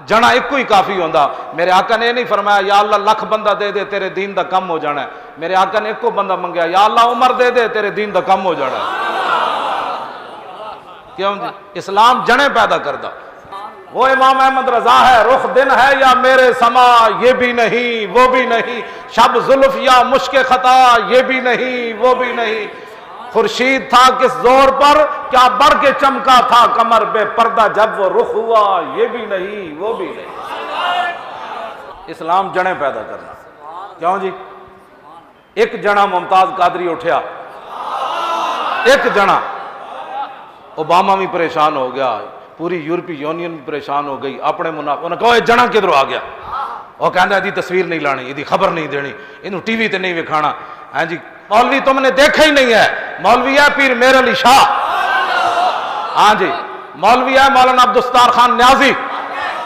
जना एक ही काफ़ी होंदा। मेरे आका ने नहीं फरमाया या अल्लाह लख बंदा दे दे तेरे दीन का कम हो जाना है। मेरे आका ने एको बंदा मंगया या अल्लाह उमर दे दे तेरे दीन का कम हो जाना है। क्यों जी? इस्लाम जने पैदा करदा। वो इमाम अहमद रजा है, रुख दिन है या मेरे समा ये भी नहीं वो भी नहीं, शब जुल्फ या मुश्क खता ये भी नहीं वो भी नहीं, खुर्शीद था किस जोर पर क्या बढ़ के चमका था कमर पे पर्दा जब वो रुख हुआ ये भी नहीं वो भी नहीं। इस्लाम जने पैदा करना। क्यों जी? एक जना मुमताज कादरी उठया, एक जना, ओबामा भी परेशान हो गया, पूरी यूरोपीय यूनियन भी परेशान हो गई। अपने मुनाफे उन्हें कहो जना किधरों आ गया, वह कहता इसकी तस्वीर नहीं लानी, इसकी खबर नहीं देनी, इनू टीवी ते नहीं विखाना। हाँ जी, मौलवी तुमने देखा ही नहीं है, मौलवी है पीर मेर अली शाह। हाँ जी, मौलवी है मौलाना अब्दुल सत्तार खान न्याजी।